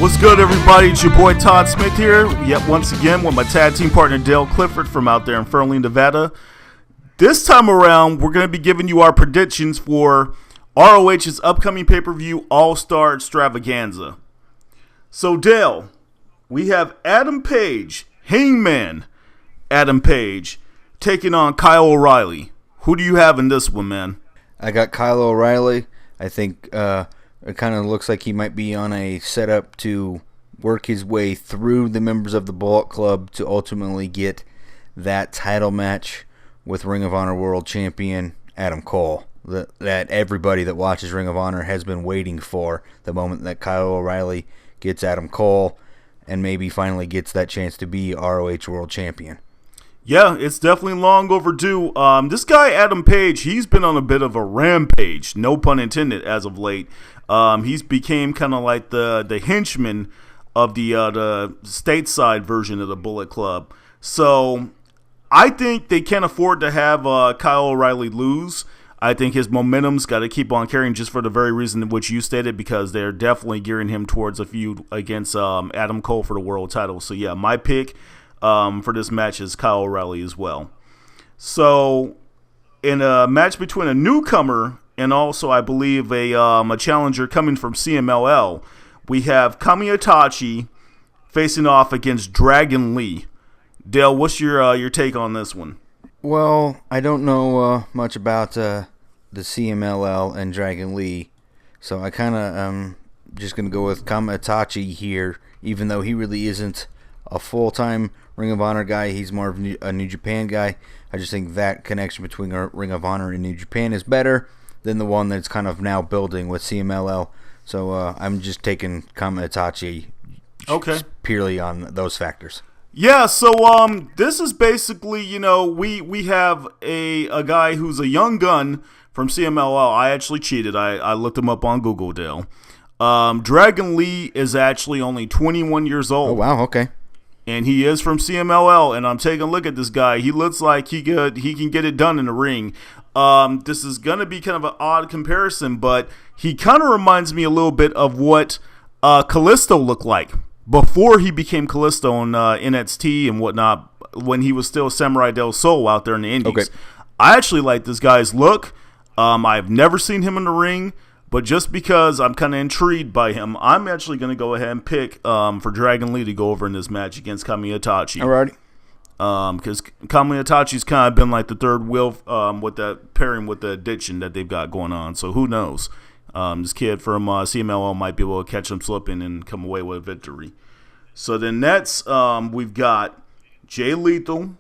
What's good, everybody? It's your boy Todd Smith here, yet once again with my tag team partner Dale Clifford from out there in Fernley, Nevada. This time around, we're going to be giving you our predictions for ROH's upcoming pay-per-view All Star Extravaganza. So, Dale, we have Adam Page, Hangman Adam Page, taking on Kyle O'Reilly. Who do you have in this one, man? I got Kyle O'Reilly. I think it kind of looks like he might be on a setup to work his way through the members of the Bullet Club to ultimately get that title match with Ring of Honor World Champion Adam Cole. That everybody that watches Ring of Honor has been waiting for, the moment that Kyle O'Reilly gets Adam Cole and maybe finally gets that chance to be ROH World Champion. Yeah, it's definitely long overdue. This guy, Adam Page, he's been on a bit of a rampage, no pun intended, as of late. He's became kind of like the henchman of the stateside version of the Bullet Club. So I think they can't afford to have Kyle O'Reilly lose. I think his momentum's got to keep on carrying, just for the very reason in which you stated, because they're definitely gearing him towards a feud against Adam Cole for the world title. So yeah, my pick for this match is Kyle O'Reilly as well. So in a match between a newcomer and also, I believe, a challenger coming from CMLL, we have Itachi facing off against Dragon Lee. Dale, what's your take on this one? Well, I don't know much about the CMLL and Dragon Lee, so I kind of just going to go with Itachi here, even though he really isn't a full-time Ring of Honor guy. He's more of a New Japan guy. I just think that connection between Ring of Honor and New Japan is better than the one that's kind of now building with CMLL. So I'm just taking Itachi purely on those factors. Yeah, so this is basically, we have a guy who's a young gun from CMLL. I actually cheated. I looked him up on Google, Dale. Dragon Lee is actually only 21 years old. Oh, wow, okay. And he is from CMLL, and I'm taking a look at this guy. He looks like he can get it done in the ring. This is going to be kind of an odd comparison, but he kind of reminds me a little bit of what Kalisto looked like before he became Kalisto on NXT and whatnot, when he was still Samurai Del Sol out there in the Indies. Okay. I actually like this guy's look. I've never seen him in the ring, but just because I'm kind of intrigued by him, I'm actually going to go ahead and pick for Dragon Lee to go over in this match against Itachi. Alrighty. Because Itachi's kind of been like the third wheel with that pairing with the addiction that they've got going on. So who knows? This kid from CMLL might be able to catch him slipping and come away with a victory. So then next, we've got Jay Lethal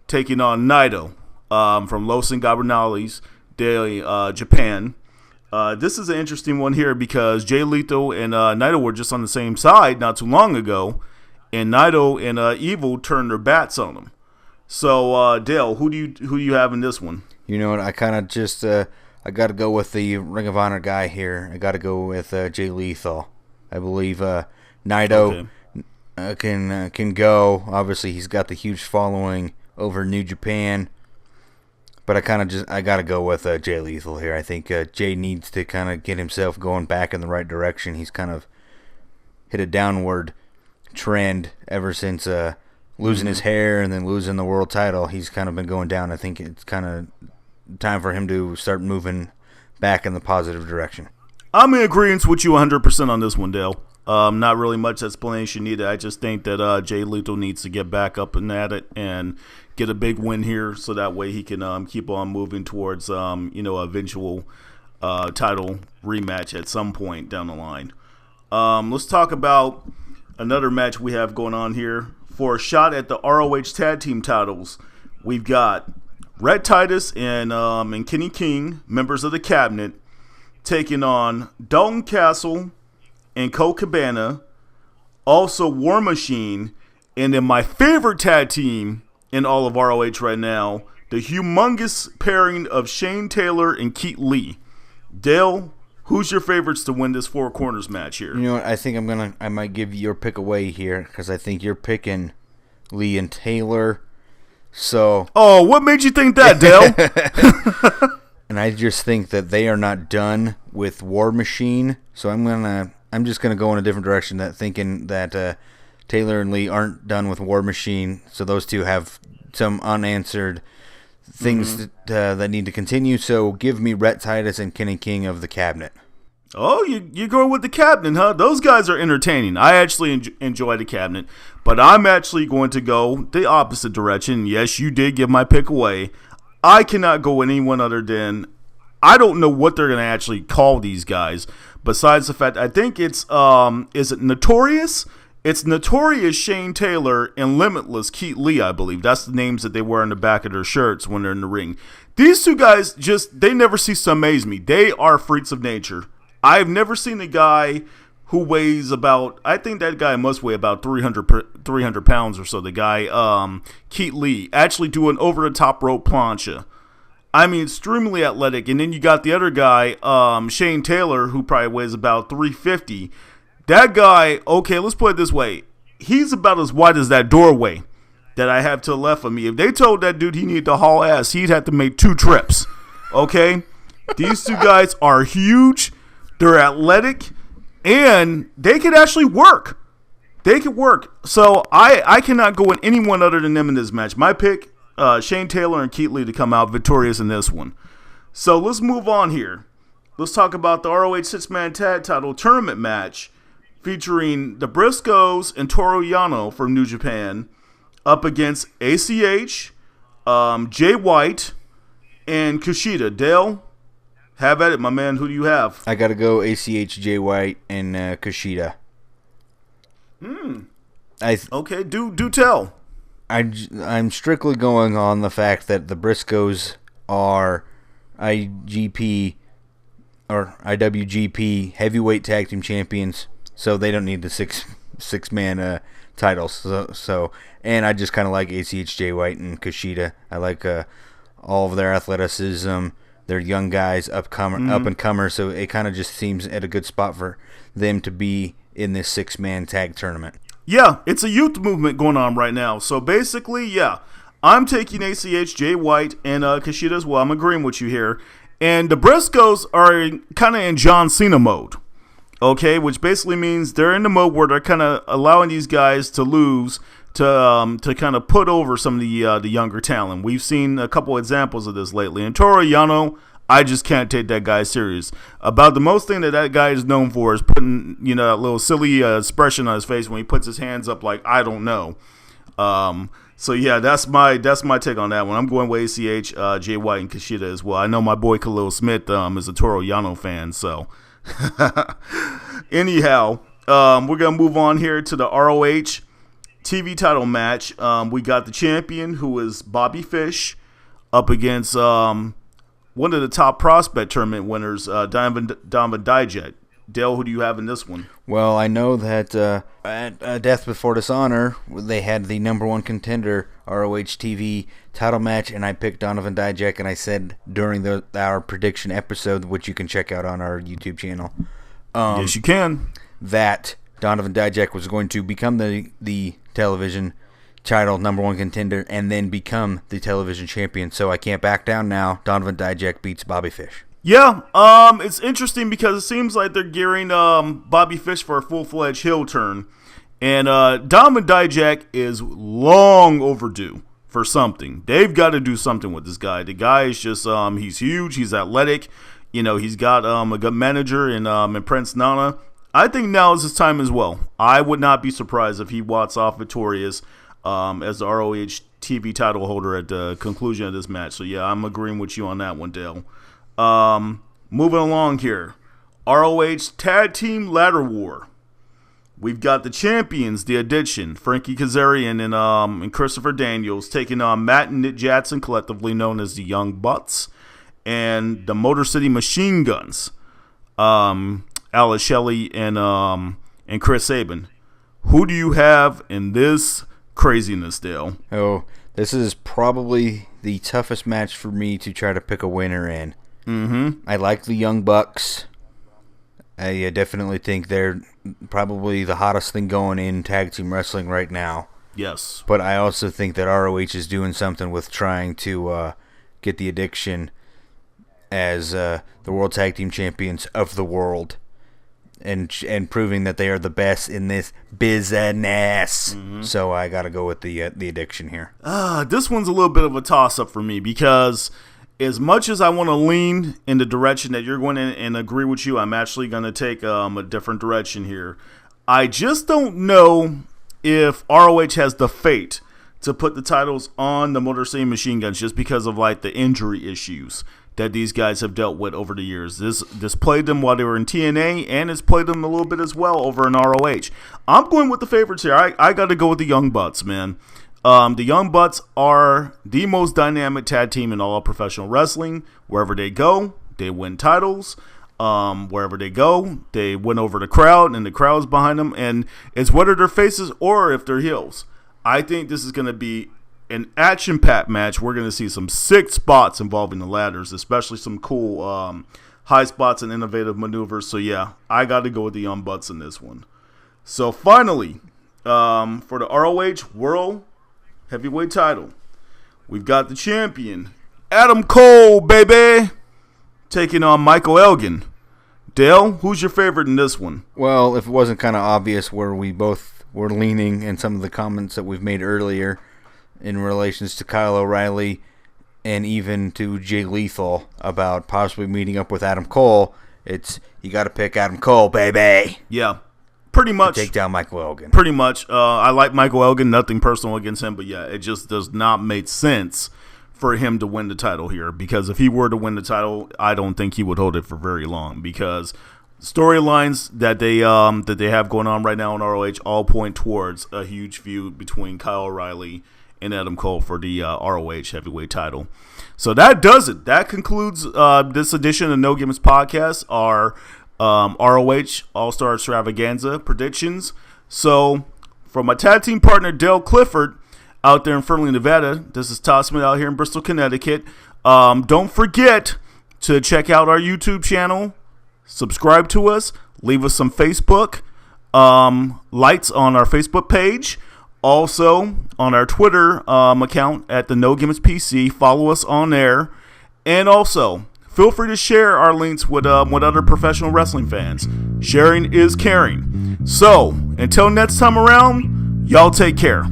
taking on Naito from Los Ingobernables de Japan. This is an interesting one here because Jay Lethal and Naito were just on the same side not too long ago, and Naito and Evil turned their bats on him. So Dale, who do you have in this one? You know what? I kind of just I got to go with the Ring of Honor guy here. I got to go with Jay Lethal. I believe Naito can go. Obviously, he's got the huge following over New Japan. But I got to go with Jay Lethal here. I think Jay needs to kind of get himself going back in the right direction. He's kind of hit a downward trend ever since losing his hair and then losing the world title. He's kind of been going down. I think it's kind of time for him to start moving back in the positive direction. I'm in agreement with you 100% on this one, Dale. Not really much explanation needed. I just think that Jay Lethal needs to get back up and at it and get a big win here, so that way he can keep on moving towards eventual title rematch at some point down the line. Let's talk about another match we have going on here for a shot at the ROH tag team titles. We've got Red Titus and Kenny King, members of the Cabinet, taking on Dalton Castle and Colt Cabana, also War Machine, and then my favorite tag team in all of ROH right now, the humongous pairing of Shane Taylor and Keith Lee. Dale, who's your favorites to win this Four Corners match here? You know what? I think I might give your pick away here because I think you're picking Lee and Taylor. So. Oh, what made you think that, Dale? And I just think that they are not done with War Machine. So I'm I'm just gonna go in a different direction. Thinking that Taylor and Lee aren't done with War Machine, so those two have some unanswered things that need to continue. So give me Rhett Titus and Kenny King of the Cabinet. Oh, you're going with the Cabinet, huh? Those guys are entertaining. I actually enjoy the Cabinet, but I'm actually going to go the opposite direction. Yes, you did give my pick away. I cannot go with anyone other than, I don't know what they're going to actually call these guys, besides the fact, I think it's, is it Notorious? It's Notorious Shane Taylor and Limitless Keith Lee, I believe. That's the names that they wear on the back of their shirts when they're in the ring. These two guys they never cease to amaze me. They are freaks of nature. I've never seen a guy who weighs about, I think that guy must weigh about 300 pounds or so. The guy, Keith Lee, actually do an over-the-top rope plancha. I mean, extremely athletic. And then you got the other guy, Shane Taylor, who probably weighs about 350. That guy, okay, let's put it this way. He's about as wide as that doorway that I have to the left of me. If they told that dude he needed to haul ass, he'd have to make 2 trips. Okay? These two guys are huge. They're athletic, and they could actually work. They could work. So I cannot go with anyone other than them in this match. My pick, Shane Taylor and Keith Lee to come out victorious in this one. So let's move on here. Let's talk about the ROH 6-man tag title tournament match featuring the Briscoes and Toru Yano from New Japan up against ACH, Jay White, and Kushida. Dale, have at it, my man. Who do you have? I got to go ACH, Jay White, and Kushida. Okay, do tell. I'm strictly going on the fact that the Briscoes are IGP or IWGP heavyweight tag team champions, so they don't need the six-man titles. So and I just kind of like ACH, Jay White, and Kushida. I like all of their athleticism. They're young guys, up and comers, so it kind of just seems at a good spot for them to be in this 6-man tag tournament. Yeah, it's a youth movement going on right now. So basically, yeah, I'm taking ACH, Jay White, and Kushida as well. I'm agreeing with you here. And the Briscoes are kind of in John Cena mode, okay, which basically means they're in the mode where they're kind of allowing these guys to lose to kind of put over some of the younger talent. We've seen a couple examples of this lately. And Toru Yano, I just can't take that guy serious. About the most thing that guy is known for is putting, that little silly expression on his face when he puts his hands up like, I don't know. So yeah, that's my take on that one. I'm going with ACH, Jay White, and Kushida as well. I know my boy Khalil Smith is a Toru Yano fan, so anyhow, we're gonna move on here to the ROH TV title match. We got the champion, who is Bobby Fish, up against one of the top prospect tournament winners, Donovan Dijak. Dale, who do you have in this one? Well, I know that at Death Before Dishonor, they had the number one contender ROH TV title match, and I picked Donovan Dijak, and I said during our prediction episode, which you can check out on our YouTube channel. Yes, you can. That Donovan Dijak was going to become the television title number one contender and then become the television champion. So I can't back down now. Donovan Dijak beats Bobby Fish. Yeah, it's interesting because it seems like they're gearing Bobby Fish for a full-fledged heel turn. And Donovan Dijak is long overdue for something. They've got to do something with this guy. The guy is just, he's huge, he's athletic. He's got a good manager in Prince Nana. I think now is his time as well. I would not be surprised if he walks off victorious as the ROH TV title holder at the conclusion of this match. So yeah, I'm agreeing with you on that one, Dale. Moving along here, ROH Tag Team Ladder War. We've got the champions, The Addiction, Frankie Kazarian and Christopher Daniels, taking on Matt and Nick Jackson, collectively known as the Young Bucks, and the Motor City Machine Guns, Alice Shelley and Chris Sabin. Who do you have in this craziness, Dale? Oh, this is probably the toughest match for me to try to pick a winner in. I like the Young Bucks. I definitely think they're probably the hottest thing going in tag team wrestling right now. Yes. But I also think that ROH is doing something with trying to get the Addiction as the World Tag Team Champions of the world. and proving that they are the best in this business. So I got to go with the Addiction here. This one's a little bit of a toss-up for me because as much as I want to lean in the direction that you're going in and agree with you, I'm actually going to take a different direction here. I just don't know if ROH has the fate to put the titles on the Motor City Machine Guns just because of like the injury issues that these guys have dealt with over the years. This played them while they were in TNA, and it's played them a little bit as well over in ROH. I'm going with the favorites here. I got to go with the Young Bucks, man. The Young Bucks are the most dynamic tag team in all of professional wrestling. Wherever they go, they win titles. Wherever they go, they win over the crowd, and the crowd's behind them. And it's whether they're faces or if they're heels. I think this is going to be an action-packed match. We're going to see some sick spots involving the ladders, especially some cool high spots and innovative maneuvers. So, yeah, I got to go with the Young Bucks in this one. So, finally, for the ROH World Heavyweight title, we've got the champion, Adam Cole, baby, taking on Michael Elgin. Dale, who's your favorite in this one? Well, if it wasn't kind of obvious where we both were leaning in some of the comments that we've made earlier in relations to Kyle O'Reilly and even to Jay Lethal about possibly meeting up with Adam Cole, it's you got to pick Adam Cole, baby. Yeah. Pretty much. Take down Michael Elgin. Pretty much. I like Michael Elgin. Nothing personal against him. But, yeah, it just does not make sense for him to win the title here. Because if he were to win the title, I don't think he would hold it for very long. Because storylines that they have going on right now in ROH all point towards a huge feud between Kyle O'Reilly and Adam Cole for the ROH heavyweight title. So that does it. That concludes this edition of No Gimmicks Podcast. Our ROH All Star Extravaganza predictions. So, from my tag team partner Dale Clifford out there in Fernley, Nevada, this is Todd Smith out here in Bristol, Connecticut. Don't forget to check out our YouTube channel, subscribe to us, leave us some Facebook likes on our Facebook page. Also, on our Twitter account at the No Gimmicks PC, follow us on there, and also feel free to share our links with other professional wrestling fans. Sharing is caring. So, until next time around, y'all take care.